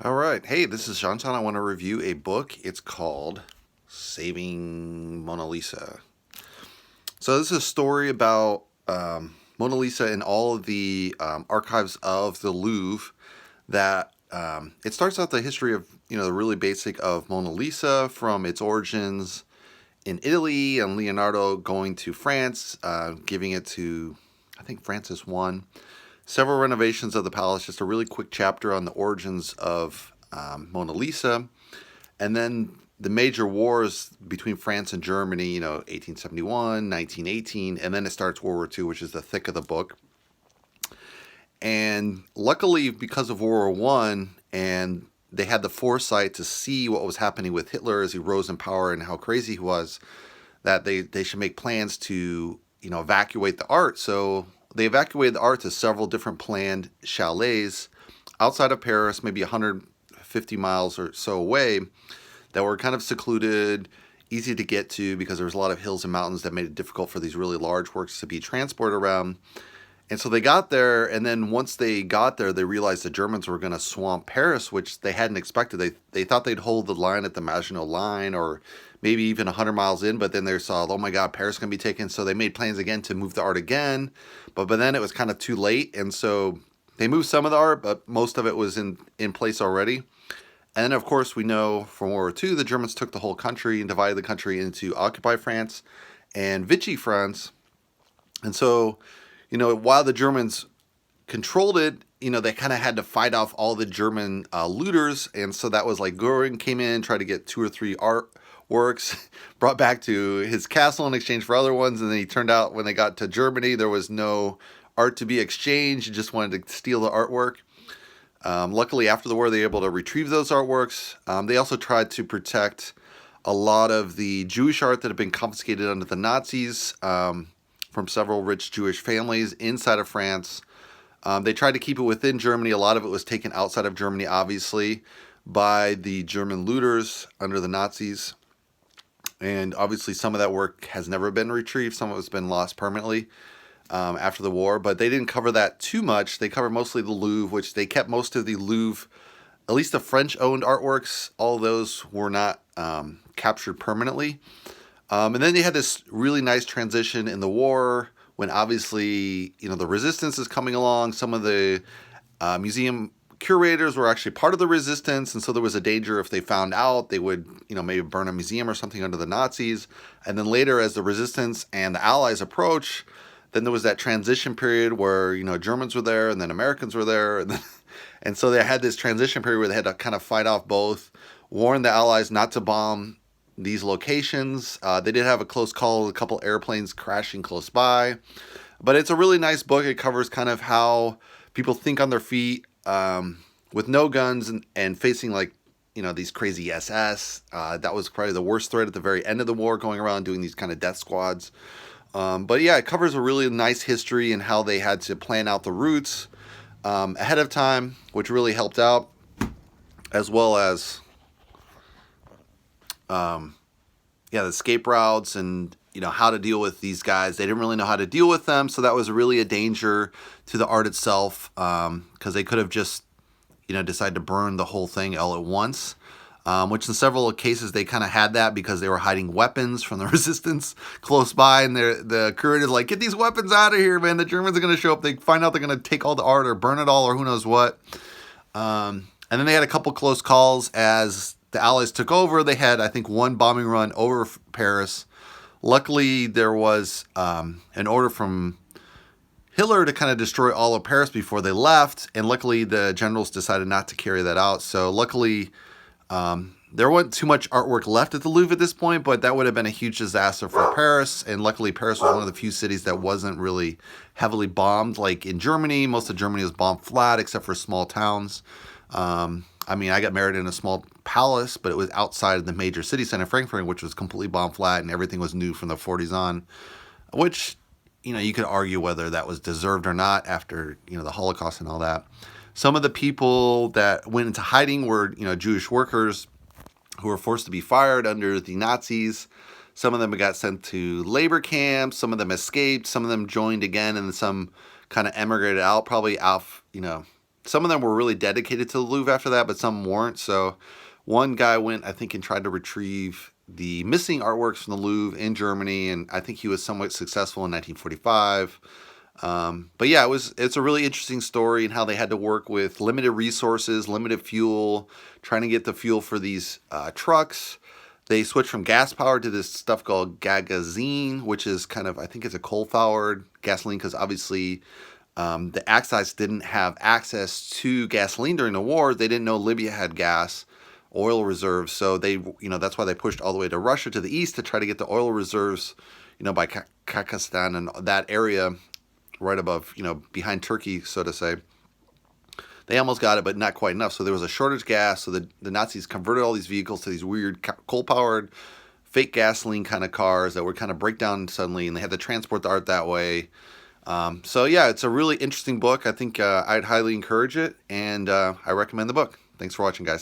All right. Hey, this is shawnshawn. I want to review a book. It's called Saving Mona Lisa. So this is a story about Mona Lisa and all of the archives of the Louvre. That it starts out the history of the really basic of Mona Lisa from its origins in Italy and Leonardo going to France, giving it to I think Francis I. Several renovations of the palace, just a really quick chapter on the origins of Mona Lisa, and then the major wars between France and Germany, 1871, 1918, and then it starts World War II, which is the thick of the book. And luckily, because of World War I, and they had the foresight to see what was happening with Hitler as he rose in power and how crazy he was, that they should make plans to evacuate the art. So they evacuated the art to several different planned chalets outside of Paris, maybe 150 miles or so away, that were kind of secluded, easy to get to because there was a lot of hills and mountains that made it difficult for these really large works to be transported around. And so they got there, and then once they got there, they realized the Germans were going to swamp Paris, which they hadn't expected. They thought they'd hold the line at the Maginot Line or maybe even 100 miles in, but then they saw, oh my God, Paris is going to be taken. So they made plans again to move the art again, but then it was kind of too late. And so they moved some of the art, but most of it was in place already. And then, of course, we know from World War II, the Germans took the whole country and divided the country into Occupy France and Vichy France. And so while the Germans controlled it, they kind of had to fight off all the German looters. And so that was like Goering came in, tried to get 2 or 3 artworks brought back to his castle in exchange for other ones. And then he turned out when they got to Germany, there was no art to be exchanged. He just wanted to steal the artwork. Luckily, after the war, they were able to retrieve those artworks. They also tried to protect a lot of the Jewish art that had been confiscated under the Nazis. From several rich Jewish families inside of France. They tried to keep it within Germany. A lot of it was taken outside of Germany, obviously, by the German looters under the Nazis. And obviously some of that work has never been retrieved. Some of it's been lost permanently after the war. But they didn't cover that too much. They covered mostly the Louvre, which they kept most of the Louvre, at least the French-owned artworks. All those were not captured permanently. And then they had this really nice transition in the war when obviously, the resistance is coming along. Some of the museum curators were actually part of the resistance. And so there was a danger if they found out, they would, maybe burn a museum or something under the Nazis. And then later, as the resistance and the Allies approach, then there was that transition period where, Germans were there and then Americans were there. And so they had this transition period where they had to kind of fight off both, warn the Allies not to bomb these locations. They did have a close call, a couple airplanes crashing close by. But it's a really nice book. It covers kind of how people think on their feet with no guns and facing these crazy SS. That was probably the worst threat at the very end of the war, going around doing these kind of death squads. But yeah, it covers a really nice history and how they had to plan out the routes ahead of time, which really helped out, as well as the escape routes and how to deal with these guys. They didn't really know how to deal with them, so that was really a danger to the art itself, because they could have just decided to burn the whole thing all at once, which in several cases they kind of had that because they were hiding weapons from the resistance close by, and the curators like, get these weapons out of here, man. The Germans are going to show up. They find out they're going to take all the art or burn it all or who knows what. And then they had a couple close calls as the Allies took over. They had, I think, one bombing run over Paris. Luckily, there was an order from Hitler to kind of destroy all of Paris before they left. And luckily, the generals decided not to carry that out. So luckily, there wasn't too much artwork left at the Louvre at this point, but that would have been a huge disaster for Paris. And luckily, Paris was one of the few cities that wasn't really heavily bombed. Like in Germany, most of Germany was bombed flat, except for small towns. I got married in a small palace, but it was outside of the major city center, Frankfurt, which was completely bomb flat, and everything was new from the 40s on, which, you could argue whether that was deserved or not after, the Holocaust and all that. Some of the people that went into hiding were, Jewish workers who were forced to be fired under the Nazis. Some of them got sent to labor camps. Some of them escaped. Some of them joined again, and some kind of emigrated out, probably out, some of them were really dedicated to the Louvre after that, but some weren't. So one guy went, I think, and tried to retrieve the missing artworks from the Louvre in Germany, and I think he was somewhat successful in 1945. But yeah, it's a really interesting story and how they had to work with limited resources, limited fuel, trying to get the fuel for these trucks. They switched from gas power to this stuff called gagazine, which is kind of, I think it's a coal-powered gasoline, because obviously the Axis didn't have access to gasoline during the war. They didn't know Libya had gas, oil reserves, so that's why they pushed all the way to Russia to the east to try to get the oil reserves, by Kazakhstan and that area right above, behind Turkey, so to say. They almost got it, but not quite enough. So there was a shortage of gas. So the Nazis converted all these vehicles to these weird coal-powered, fake gasoline kind of cars that would kind of break down suddenly, and they had to transport the art that way. So yeah, it's a really interesting book. I think I'd highly encourage it, and I recommend the book. Thanks for watching, guys.